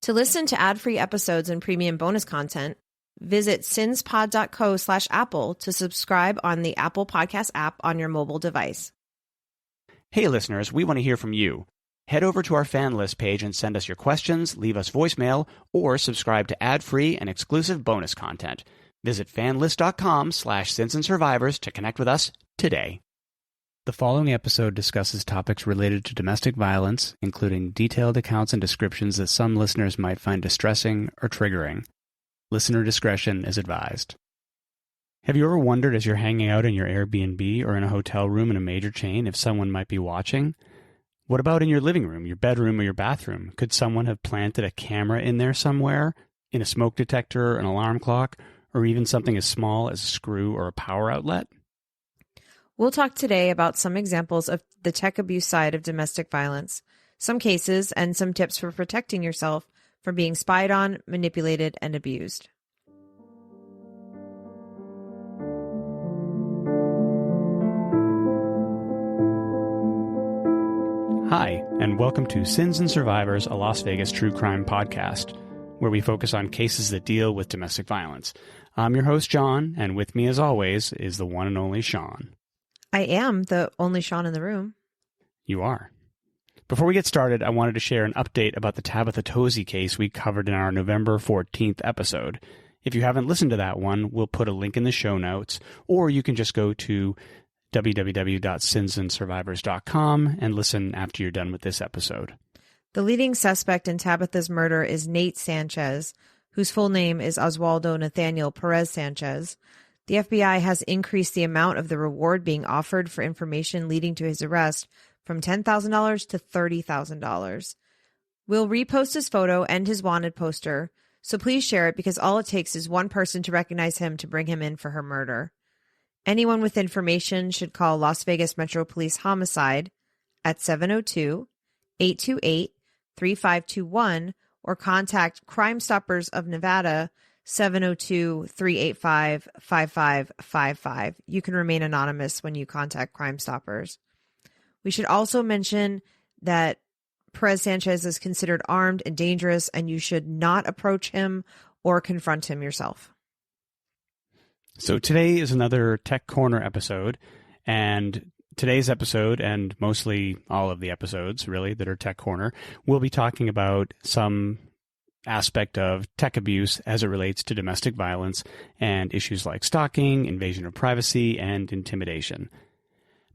To listen to ad-free episodes and premium bonus content, visit sinspod.co/Apple to subscribe on the Apple Podcast app on your mobile device. Hey listeners, we want to hear from you. Head over to our Fanlist page and send us your questions, leave us voicemail, or subscribe to ad-free and exclusive bonus content. Visit fanlist.com/sinsandsurvivors to connect with us today. The following episode discusses topics related to domestic violence, including detailed accounts and descriptions that some listeners might find distressing or triggering. Listener discretion is advised. Have you ever wondered as you're hanging out in your Airbnb or in a hotel room in a major chain if someone might be watching? What about in your living room, your bedroom, or your bathroom? Could someone have planted a camera in there somewhere, in a smoke detector, an alarm clock, or even something as small as a screw or a power outlet? We'll talk today about some examples of the tech abuse side of domestic violence, some cases, and some tips for protecting yourself from being spied on, manipulated, and abused. Hi, and welcome to Sins and Survivors, a Las Vegas true crime podcast, where we focus on cases that deal with domestic violence. I'm your host, John, and with me, as always, is the one and only Sean. I am the only Sean in the room. You are. Before we get started, I wanted to share an update about the Tabitha Tozy case we covered in our November 14th episode. If you haven't listened to that one, we'll put a link in the show notes, or you can just go to www.sinsandsurvivors.com and listen after you're done with this episode. The leading suspect in Tabitha's murder is Nate Sanchez, whose full name is Oswaldo Nathaniel Perez Sanchez. The FBI has increased the amount of the reward being offered for information leading to his arrest from $10,000 to $30,000. We'll repost his photo and his wanted poster, so please share it because all it takes is one person to recognize him to bring him in for her murder. Anyone with information should call Las Vegas Metro Police Homicide at 702-828-3521 or contact Crime Stoppers of Nevada 702-385-5555. You can remain anonymous when you contact Crime Stoppers. We should also mention that Perez Sanchez is considered armed and dangerous, and you should not approach him or confront him yourself. So today is another Tech Corner episode, and today's episode, and mostly all of the episodes really that are Tech Corner, we'll be talking about some aspect of tech abuse as it relates to domestic violence and issues like stalking, invasion of privacy, and intimidation.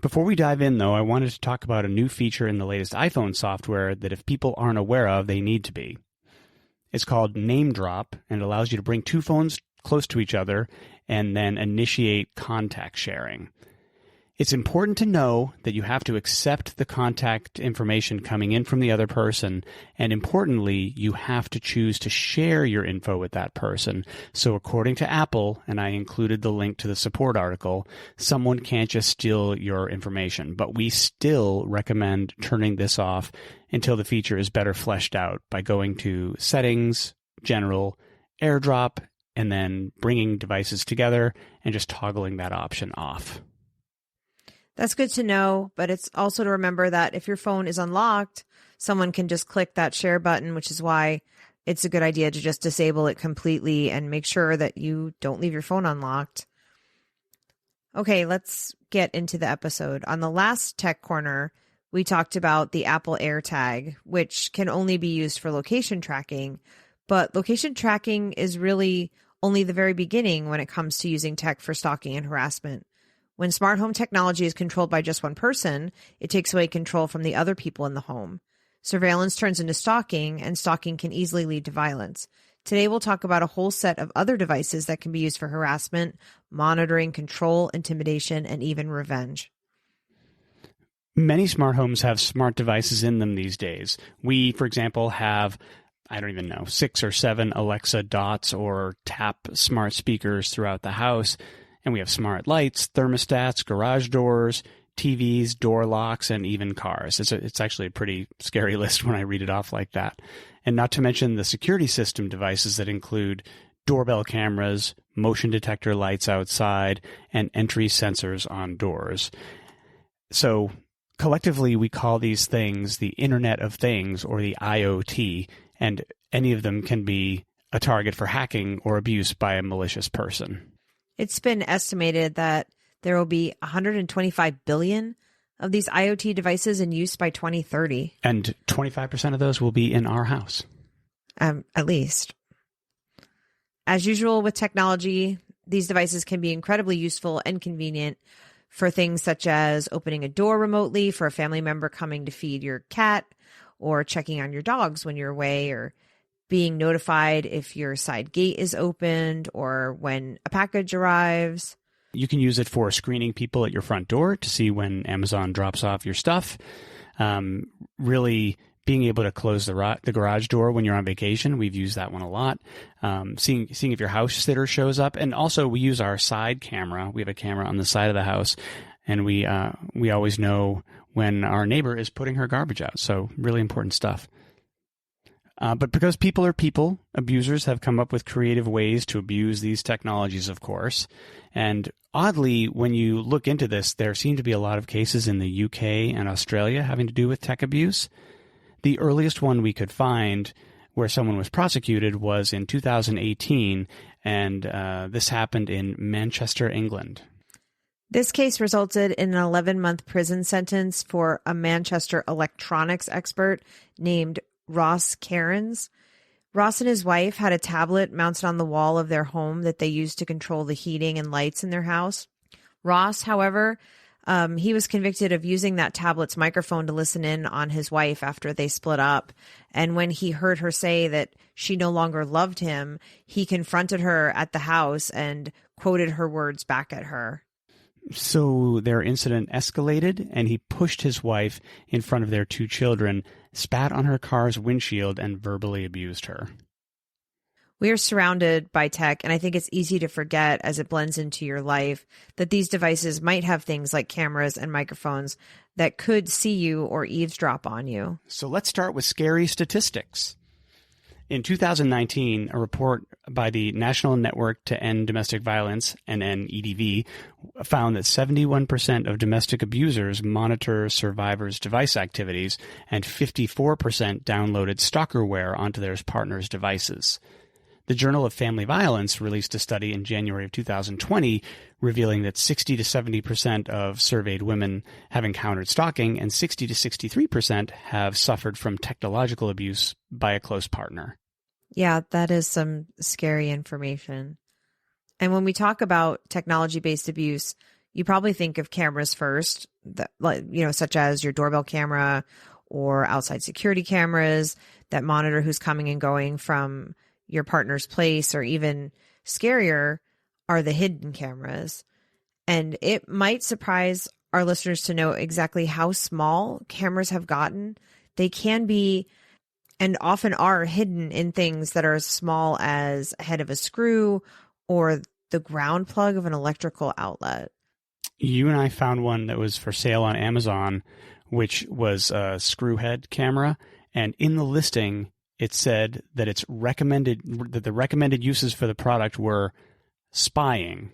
Before we dive in, though, I wanted to talk about a new feature in the latest iPhone software that if people aren't aware of, they need to be. It's called Name Drop, and it allows you to bring two phones close to each other and then initiate contact sharing. It's important to know that you have to accept the contact information coming in from the other person, and importantly, you have to choose to share your info with that person. So according to Apple, and I included the link to the support article, someone can't just steal your information, but we still recommend turning this off until the feature is better fleshed out by going to Settings, General, AirDrop, and then bringing devices together and just toggling that option off. That's good to know, but it's also to remember that if your phone is unlocked, someone can just click that share button, which is why it's a good idea to just disable it completely and make sure that you don't leave your phone unlocked. Okay, let's get into the episode. On the last Tech Corner, we talked about the Apple AirTag, which can only be used for location tracking, but location tracking is really only the very beginning when it comes to using tech for stalking and harassment. When smart home technology is controlled by just one person, it takes away control from the other people in the home. Surveillance turns into stalking, and stalking can easily lead to violence. Today, we'll talk about a whole set of other devices that can be used for harassment, monitoring, control, intimidation, and even revenge. Many smart homes have smart devices in them these days. We, for example, have, 6 or 7 Alexa Dots or Tap smart speakers throughout the house. And we have smart lights, thermostats, garage doors, TVs, door locks, and even cars. It's actually a pretty scary list when I read it off like that. And not to mention the security system devices that include doorbell cameras, motion detector lights outside, and entry sensors on doors. So collectively, we call these things the Internet of Things, or the IoT, and any of them can be a target for hacking or abuse by a malicious person. It's been estimated that there will be 125 billion of these IoT devices in use by 2030. And 25% of those will be in our house. At least. As usual with technology, these devices can be incredibly useful and convenient for things such as opening a door remotely for a family member coming to feed your cat, or checking on your dogs when you're away, or being notified if your side gate is opened or when a package arrives. You can use it for screening people at your front door to see when Amazon drops off your stuff. Really being able to close the garage door when you're on vacation. We've used that one a lot. Seeing if your house sitter shows up. And also we use our side camera. We have a camera on the side of the house, and we always know when our neighbor is putting her garbage out. So really important stuff. But because people are people, abusers have come up with creative ways to abuse these technologies, of course. And oddly, when you look into this, there seem to be a lot of cases in the UK and Australia having to do with tech abuse. The earliest one we could find where someone was prosecuted was in 2018, and this happened in Manchester, England. This case resulted in an 11-month prison sentence for a Manchester electronics expert named Ross Cairns. Ross and his wife had a tablet mounted on the wall of their home that they used to control the heating and lights in their house. Ross, however, he was convicted of using that tablet's microphone to listen in on his wife after they split up. And when he heard her say that she no longer loved him, he confronted her at the house and quoted her words back at her. So their incident escalated, and he pushed his wife in front of their two children, spat on her car's windshield, and verbally abused her. We are surrounded by tech, and I think it's easy to forget as it blends into your life that these devices might have things like cameras and microphones that could see you or eavesdrop on you. So let's start with scary statistics. In 2019, a report by the National Network to End Domestic Violence, NNEDV, found that 71% of domestic abusers monitor survivors' device activities, and 54% downloaded stalkerware onto their partner's devices. The Journal of Family Violence released a study in January of 2020 revealing that 60 to 70% of surveyed women have encountered stalking, and 60 to 63% have suffered from technological abuse by a close partner. Yeah, that is some scary information. And when we talk about technology-based abuse, you probably think of cameras first, such as your doorbell camera or outside security cameras that monitor who's coming and going from your partner's place, or even scarier are the hidden cameras. And it might surprise our listeners to know exactly how small cameras have gotten. They can be, and often are, hidden in things that are as small as a head of a screw or the ground plug of an electrical outlet. You and I found one that was for sale on Amazon, which was a screw head camera. And in the listing, it said that the recommended uses for the product were spying,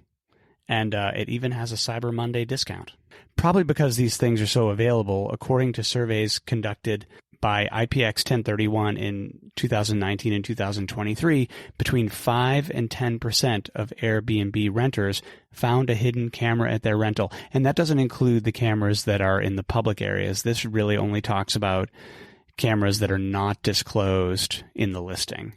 and it even has a Cyber Monday discount. Probably because these things are so available, according to surveys conducted by IPX 1031 in 2019 and 2023, between 5 and 10% of Airbnb renters found a hidden camera at their rental. And that doesn't include the cameras that are in the public areas. This really only talks about cameras that are not disclosed in the listing.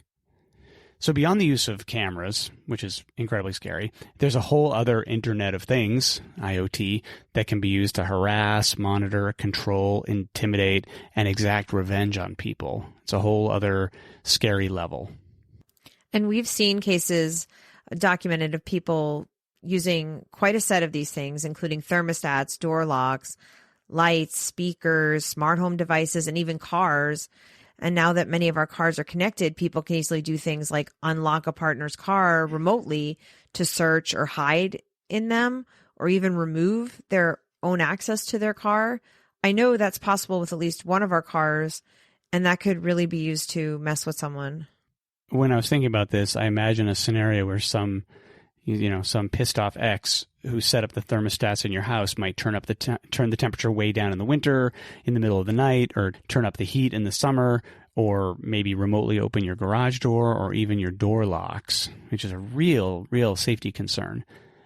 So beyond the use of cameras, which is incredibly scary, there's a whole other Internet of Things, IoT, that can be used to harass, monitor, control, intimidate, and exact revenge on people. It's a whole other scary level. And we've seen cases documented of people using quite a set of these things, including thermostats, door locks, lights, speakers, smart home devices, and even cars. And now that many of our cars are connected, people can easily do things like unlock a partner's car remotely to search or hide in them, or even remove their own access to their car. I know that's possible with at least one of our cars, and that could really be used to mess with someone. When I was thinking about this, I imagine a scenario where some pissed off ex who set up the thermostats in your house might turn the temperature way down in the winter, in the middle of the night, or turn up the heat in the summer, or maybe remotely open your garage door or even your door locks, which is a real safety concern.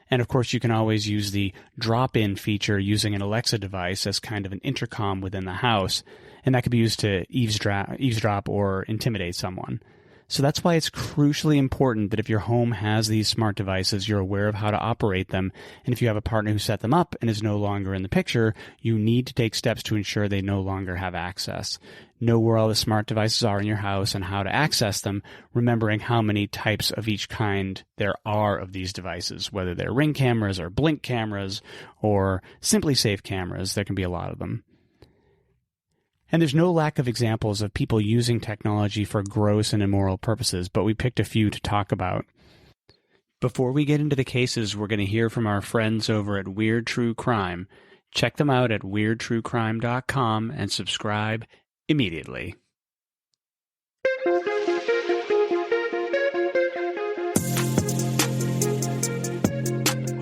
And of course, you can always use the drop-in feature using an Alexa device as kind of an intercom within the house, and that could be used to eavesdrop or intimidate someone. So that's why it's crucially important that if your home has these smart devices, you're aware of how to operate them. And if you have a partner who set them up and is no longer in the picture, you need to take steps to ensure they no longer have access. Know where all the smart devices are in your house and how to access them, remembering how many types of each kind there are of these devices, whether they're Ring cameras or Blink cameras or Simply Safe cameras. There can be a lot of them. And there's no lack of examples of people using technology for gross and immoral purposes, but we picked a few to talk about. Before we get into the cases, we're going to hear from our friends over at Weird True Crime. Check them out at weirdtruecrime.com and subscribe immediately.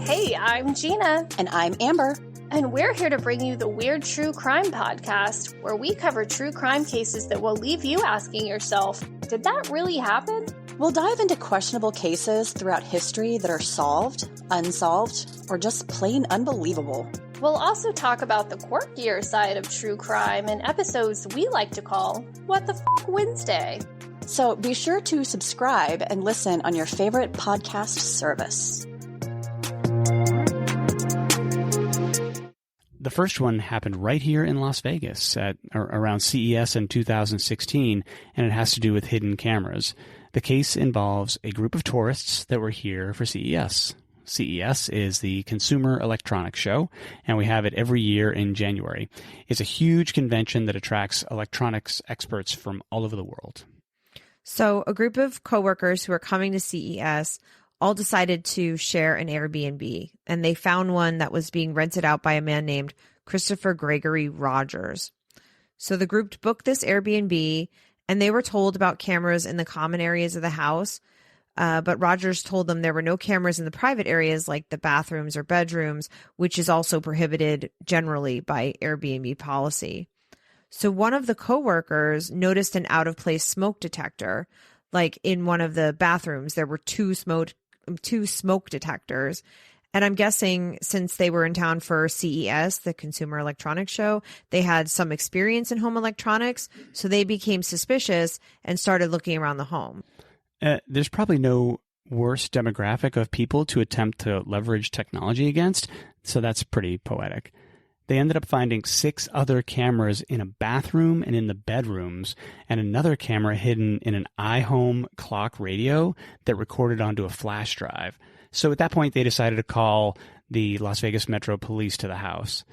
Hey, I'm Gina. And I'm Amber. And we're here to bring you the Weird True Crime podcast, where we cover true crime cases that will leave you asking yourself, did that really happen? We'll dive into questionable cases throughout history that are solved, unsolved, or just plain unbelievable. We'll also talk about the quirkier side of true crime in episodes we like to call What the F*** Wednesday. So be sure to subscribe and listen on your favorite podcast service. The first one happened right here in Las Vegas at around CES in 2016, and it has to do with hidden cameras. The case involves a group of tourists that were here for CES. CES is the Consumer Electronics Show, and we have it every year in January. It's a huge convention that attracts electronics experts from all over the world. So a group of coworkers who are coming to CES all decided to share an Airbnb, and they found one that was being rented out by a man named Christopher Gregory Rogers. So the group booked this Airbnb, and they were told about cameras in the common areas of the house, but Rogers told them there were no cameras in the private areas like the bathrooms or bedrooms, which is also prohibited generally by Airbnb policy. So one of the coworkers noticed an out-of-place smoke detector. Like in one of the bathrooms, there were two smoke detectors. And I'm guessing since they were in town for CES, the Consumer Electronics Show, they had some experience in home electronics. So they became suspicious and started looking around the home. There's probably no worse demographic of people to attempt to leverage technology against. So that's pretty poetic. They ended up finding 6 other cameras in a bathroom and in the bedrooms, and another camera hidden in an iHome clock radio that recorded onto a flash drive. So at that point, they decided to call the Las Vegas Metro Police to the house.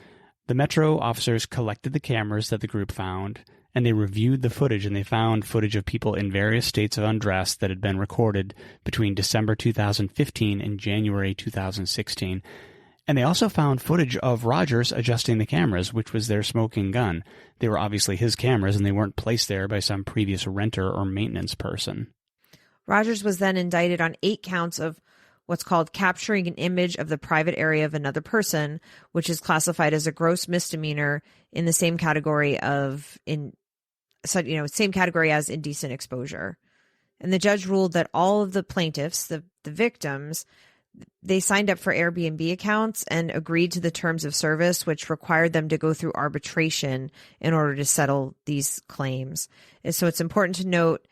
The Metro officers collected the cameras that the group found, and they reviewed the footage, and they found footage of people in various states of undress that had been recorded between December 2015 and January 2016. And they also found footage of Rogers adjusting the cameras, which was their smoking gun. They were obviously his cameras, and they weren't placed there by some previous renter or maintenance person. Rogers was then indicted on 8 counts of what's called capturing an image of the private area of another person, which is classified as a gross misdemeanor in the same category as indecent exposure. And the judge ruled that all of the plaintiffs, the victims, they signed up for Airbnb accounts and agreed to the terms of service, which required them to go through arbitration in order to settle these claims. And so it's important to note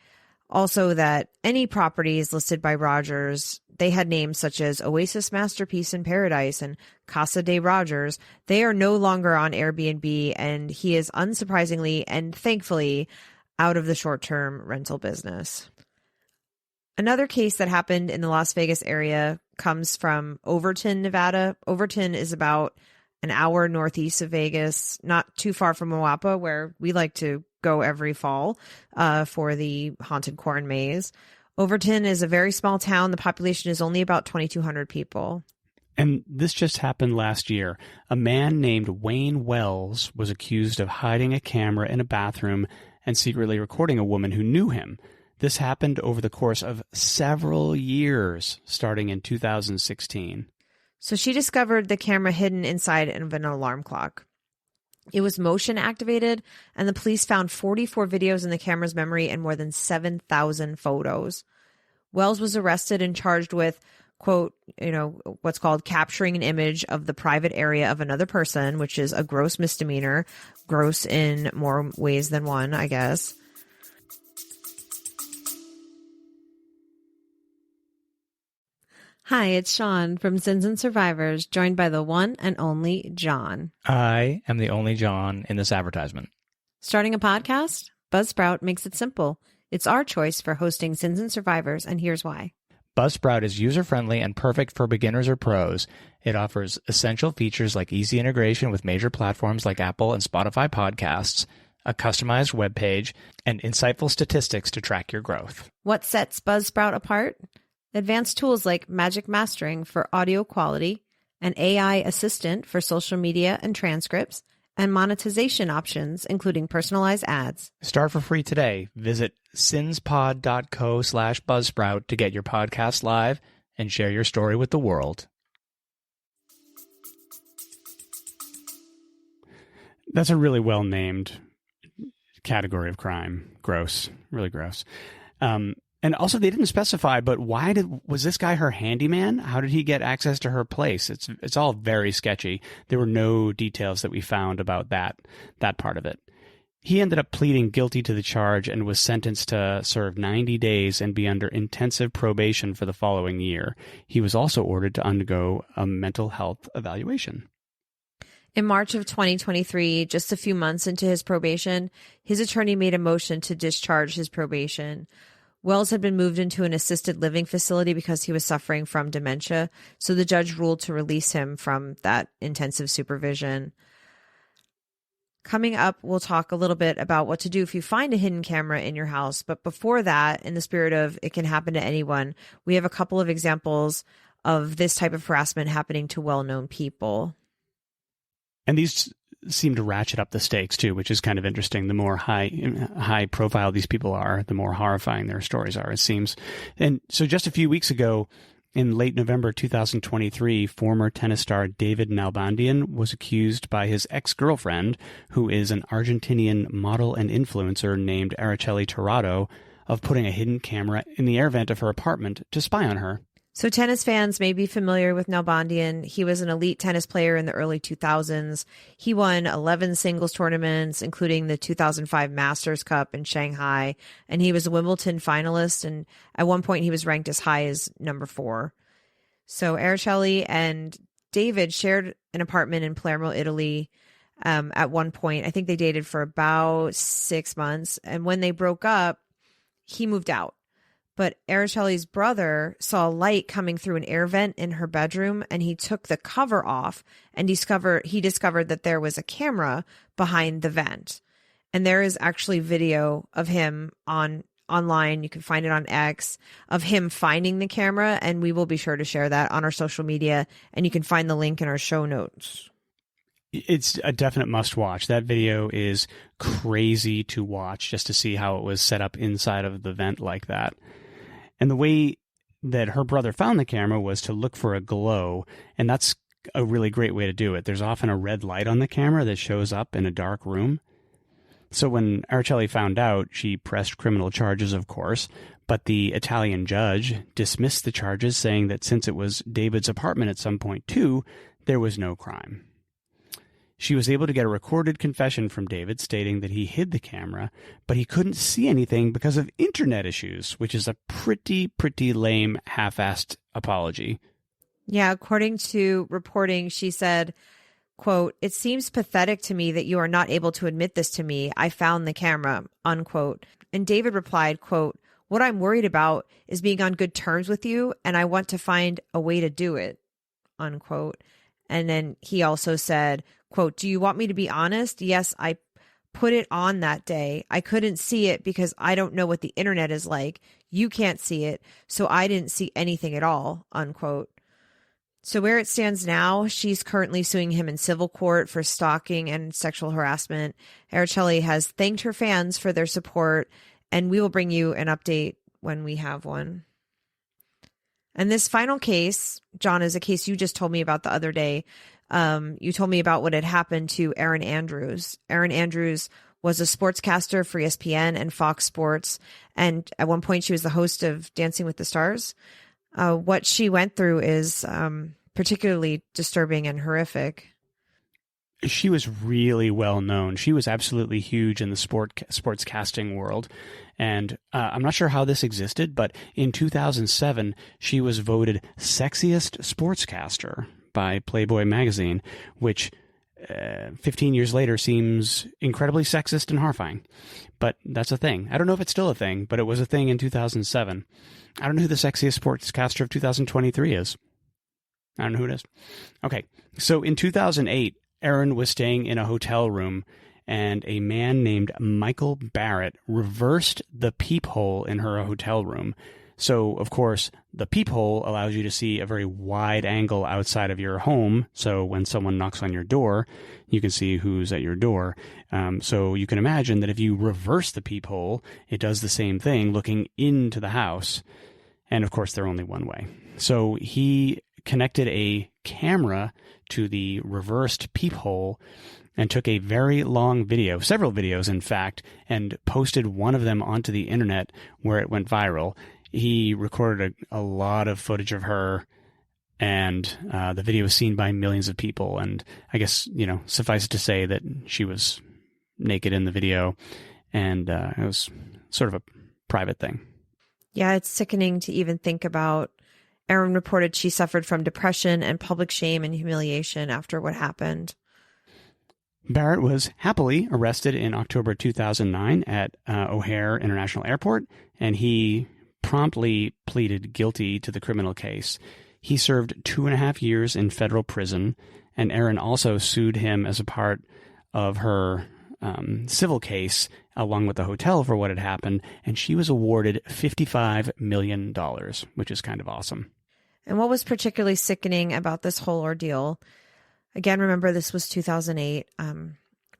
also that any properties listed by Rogers, they had names such as Oasis Masterpiece in Paradise and Casa de Rogers. They are no longer on Airbnb, and he is unsurprisingly and thankfully out of the short-term rental business. Another case that happened in the Las Vegas area comes from Overton, Nevada. Overton is about an hour northeast of Vegas, not too far from Moapa, where we like to go every fall for the Haunted Corn Maze. Overton is a very small town. The population is only about 2,200 people. And this just happened last year. A man named Wayne Wells was accused of hiding a camera in a bathroom and secretly recording a woman who knew him. This happened over the course of several years, starting in 2016. So she discovered the camera hidden inside of an alarm clock. It was motion activated, and the police found 44 videos in the camera's memory and more than 7,000 photos. Wells was arrested and charged with, quote, what's called capturing an image of the private area of another person, which is a gross misdemeanor, gross in more ways than one, I guess. Hi, it's Sean from Sins and Survivors, joined by the one and only John. I am the only John in this advertisement. Starting a podcast? Buzzsprout makes it simple. It's our choice for hosting Sins and Survivors, and here's why. Buzzsprout is user-friendly and perfect for beginners or pros. It offers essential features like easy integration with major platforms like Apple and Spotify podcasts, a customized web page, and insightful statistics to track your growth. What sets Buzzsprout apart? Advanced tools like Magic Mastering for audio quality, an AI assistant for social media and transcripts, and monetization options, including personalized ads. Start for free today. Visit sinspod.co/Buzzsprout to get your podcast live and share your story with the world. That's a really well-named category of crime. Gross. Really gross. And also, they didn't specify, but was this guy her handyman? How did he get access to her place? It's all very sketchy. There were no details that we found about that part of it. He ended up pleading guilty to the charge and was sentenced to serve 90 days and be under intensive probation for the following year. He was also ordered to undergo a mental health evaluation. In March of 2023, just a few months into his probation, his attorney made a motion to discharge his probation. Wells had been moved into an assisted living facility because he was suffering from dementia, so the judge ruled to release him from that intensive supervision. Coming up, we'll talk a little bit about what to do if you find a hidden camera in your house. But before that, in the spirit of it can happen to anyone, we have a couple of examples of this type of harassment happening to well-known people. And these seem to ratchet up the stakes too, which is kind of interesting. The more high profile these people are, the more horrifying their stories are, it seems. And so just a few weeks ago, in late November 2023, former tennis star David Nalbandian was accused by his ex-girlfriend, who is an Argentinian model and influencer named Araceli Tirado, of putting a hidden camera in the air vent of her apartment to spy on her. So tennis fans may be familiar with Nalbandian. He was an elite tennis player in the early 2000s. He won 11 singles tournaments, including the 2005 Masters Cup in Shanghai. And he was a Wimbledon finalist. And at one point, he was ranked as high as number 4. So Araceli and David shared an apartment in Palermo, Italy. At one point, I think they dated for about 6 months. And when they broke up, he moved out. But Araceli's brother saw a light coming through an air vent in her bedroom, and he took the cover off and he discovered that there was a camera behind the vent. And there is actually video of him online. You can find it on X, of him finding the camera, and we will be sure to share that on our social media, and you can find the link in our show notes. It's a definite must watch. That video is crazy to watch, just to see how it was set up inside of the vent like that. And the way that her brother found the camera was to look for a glow, and that's a really great way to do it. There's often a red light on the camera that shows up in a dark room. So when Araceli found out, she pressed criminal charges, of course, but the Italian judge dismissed the charges, saying that since it was David's apartment at some point too, there was no crime. She was able to get a recorded confession from David stating that he hid the camera, but he couldn't see anything because of internet issues, which is a pretty lame, half-assed apology. Yeah, according to reporting, she said, quote, "It seems pathetic to me that you are not able to admit this to me. I found the camera," unquote. And David replied, quote, "What I'm worried about is being on good terms with you, and I want to find a way to do it," unquote. And then he also said, quote, "Do you want me to be honest? Yes, I put it on that day. I couldn't see it because I don't know what the internet is like. You can't see it, so I didn't see anything at all," unquote. So where it stands now, she's currently suing him in civil court for stalking and sexual harassment. Araceli has thanked her fans for their support, and we will bring you an update when we have one. And this final case, John, is a case you just told me about the other day. You told me about what had happened to Erin Andrews. Erin Andrews was a sportscaster for ESPN and Fox Sports, and at one point she was the host of Dancing with the Stars. What she went through is particularly disturbing and horrific. She was really well known. She was absolutely huge in the sportscasting world. And I'm not sure how this existed, but in 2007, she was voted sexiest sportscaster by Playboy magazine, which 15 years later seems incredibly sexist and horrifying. But that's a thing. I don't know if it's still a thing, but it was a thing in 2007. I don't know who the sexiest sportscaster of 2023 is. I don't know who it is. Okay, so in 2008, Erin was staying in a hotel room, and a man named Michael Barrett reversed the peephole in her hotel room. So, of course, the peephole allows you to see a very wide angle outside of your home. So when someone knocks on your door, you can see who's at your door. So you can imagine that if you reverse the peephole, it does the same thing, looking into the house. And, of course, they're only one way. So he connected a camera to the reversed peephole and took a very long video, several videos in fact, and posted one of them onto the internet where it went viral. He recorded a lot of footage of her, and the video was seen by millions of people. And I guess, suffice it to say that she was naked in the video, and it was sort of a private thing. Yeah, it's sickening to even think about. Erin reported she suffered from depression and public shame and humiliation after what happened. Barrett was happily arrested in October 2009 at O'Hare International Airport, and he promptly pleaded guilty to the criminal case. He served 2.5 years in federal prison, and Erin also sued him as a part of her civil case along with the hotel for what had happened, and she was awarded $55 million, which is kind of awesome. And what was particularly sickening about this whole ordeal, again, remember this was 2008,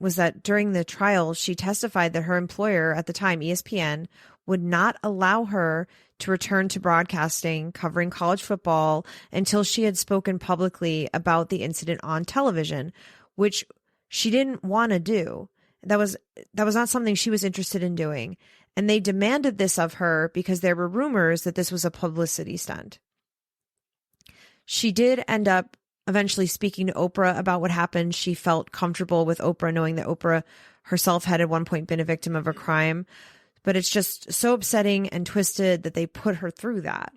was that during the trial, she testified that her employer at the time, ESPN, would not allow her to return to broadcasting covering college football until she had spoken publicly about the incident on television, which she didn't want to do. That was not something she was interested in doing. And they demanded this of her because there were rumors that this was a publicity stunt. She did end up eventually speaking to Oprah about what happened. She felt comfortable with Oprah, knowing that Oprah herself had at one point been a victim of a crime. But it's just so upsetting and twisted that they put her through that.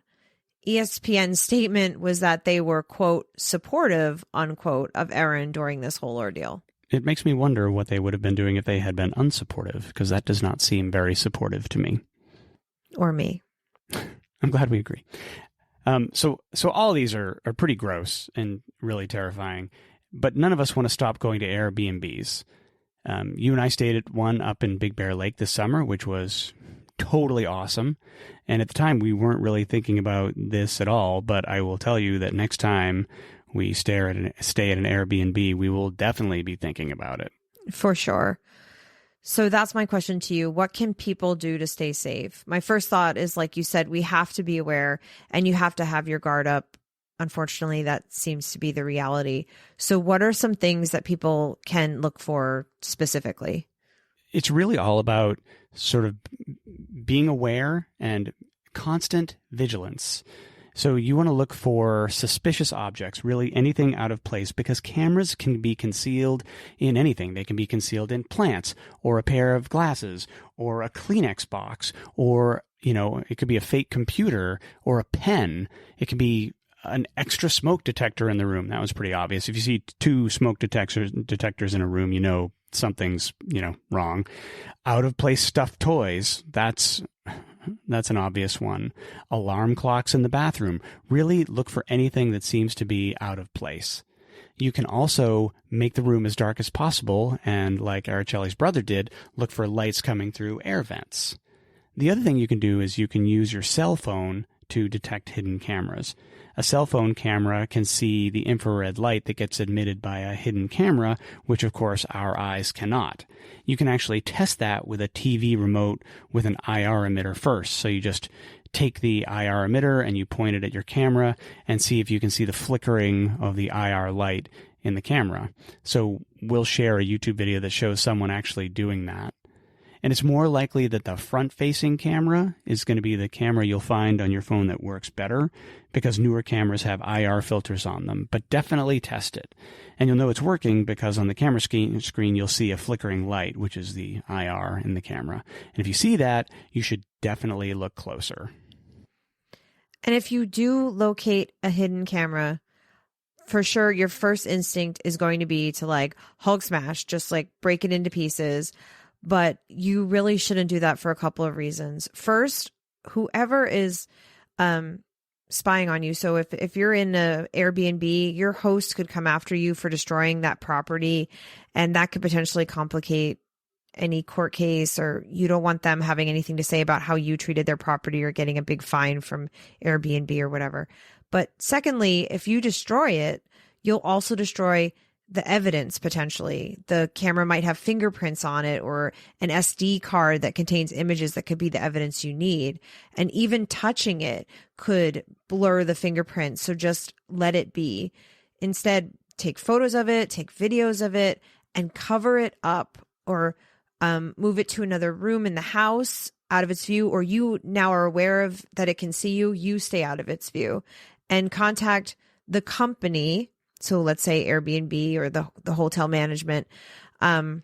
ESPN's statement was that they were, quote, supportive, unquote, of Erin during this whole ordeal. It makes me wonder what they would have been doing if they had been unsupportive, because that does not seem very supportive to me. Or me. I'm glad we agree. So all of these are pretty gross and really terrifying, but none of us want to stop going to Airbnbs. You and I stayed at one up in Big Bear Lake this summer, which was totally awesome. And at the time, we weren't really thinking about this at all, but I will tell you that next time we stay at an Airbnb, we will definitely be thinking about it. For sure. So that's my question to you. What can people do to stay safe? My first thought is, like you said, we have to be aware and you have to have your guard up. Unfortunately, that seems to be the reality. So what are some things that people can look for specifically? It's really all about sort of being aware and constant vigilance. So you want to look for suspicious objects, really anything out of place, because cameras can be concealed in anything. They can be concealed in plants or a pair of glasses or a Kleenex box, or, it could be a fake computer or a pen. It could be an extra smoke detector in the room. That was pretty obvious. If you see 2 smoke detectors in a room, something's, wrong. Out of place stuffed toys. That's an obvious one. Alarm clocks in the bathroom. Really look for anything that seems to be out of place. You can also make the room as dark as possible, and like Aracelli's brother did, look for lights coming through air vents. The other thing you can do is you can use your cell phone to detect hidden cameras. A cell phone camera can see the infrared light that gets emitted by a hidden camera, which of course our eyes cannot. You can actually test that with a TV remote with an IR emitter first. So you just take the IR emitter and you point it at your camera and see if you can see the flickering of the IR light in the camera. So we'll share a YouTube video that shows someone actually doing that. And it's more likely that the front-facing camera is going to be the camera you'll find on your phone that works better, because newer cameras have IR filters on them. But definitely test it. And you'll know it's working because on the camera screen you'll see a flickering light, which is the IR in the camera. And if you see that, you should definitely look closer. And if you do locate a hidden camera, for sure your first instinct is going to be to like Hulk smash, just like break it into pieces. But you really shouldn't do that for a couple of reasons. First, whoever is spying on you. So if you're in a Airbnb, your host could come after you for destroying that property, and that could potentially complicate any court case, or you don't want them having anything to say about how you treated their property or getting a big fine from Airbnb or whatever. But secondly, if you destroy it, you'll also destroy the evidence potentially. The camera might have fingerprints on it or an SD card that contains images that could be the evidence you need. And even touching it could blur the fingerprints. So just let it be. Instead, take photos of it, take videos of it, and cover it up, or move it to another room in the house out of its view, or you now are aware of that it can see you, you stay out of its view, and contact the company. So let's say Airbnb or the hotel management, or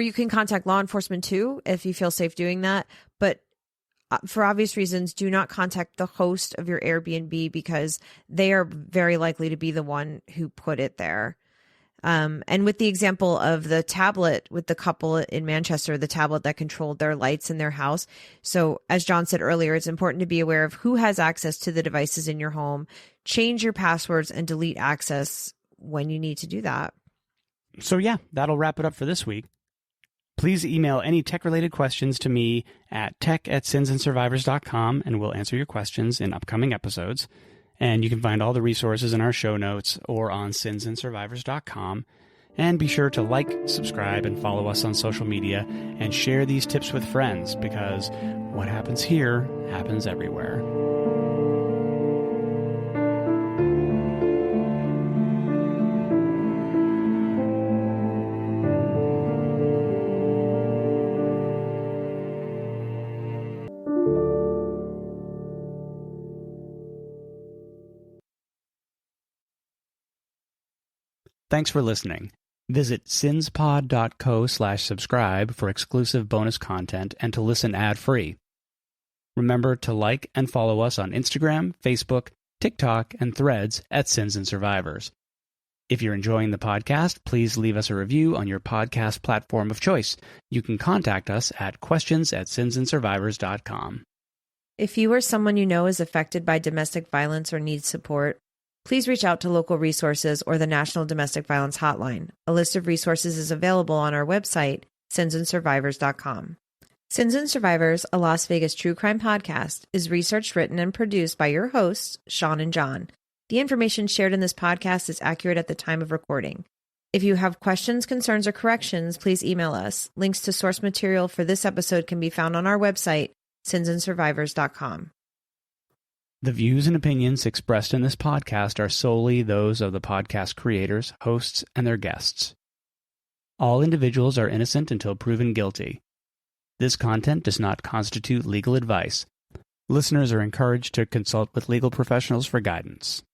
you can contact law enforcement too if you feel safe doing that. But for obvious reasons, do not contact the host of your Airbnb, because they are very likely to be the one who put it there. And with the example of the tablet with the couple in Manchester, the tablet that controlled their lights in their house. So as John said earlier, it's important to be aware of who has access to the devices in your home, change your passwords, and delete access when you need to do that. So yeah, that'll wrap it up for this week. Please email any tech-related questions to me at tech@sinsandsurvivors.com, and we'll answer your questions in upcoming episodes. And you can find all the resources in our show notes or on sinsandsurvivors.com. And be sure to like, subscribe, and follow us on social media, and share these tips with friends, because what happens here happens everywhere. Thanks for listening. Visit sinspod.co/subscribe for exclusive bonus content and to listen ad-free. Remember to like and follow us on Instagram, Facebook, TikTok, and Threads at Sins and Survivors. If you're enjoying the podcast, please leave us a review on your podcast platform of choice. You can contact us at questions@sinsandsurvivors.com. If you or someone you know is affected by domestic violence or needs support, please reach out to local resources or the National Domestic Violence Hotline. A list of resources is available on our website, sinsandsurvivors.com. Sins and Survivors, a Las Vegas true crime podcast, is researched, written, and produced by your hosts, Sean and John. The information shared in this podcast is accurate at the time of recording. If you have questions, concerns, or corrections, please email us. Links to source material for this episode can be found on our website, sinsandsurvivors.com. The views and opinions expressed in this podcast are solely those of the podcast creators, hosts, and their guests. All individuals are innocent until proven guilty. This content does not constitute legal advice. Listeners are encouraged to consult with legal professionals for guidance.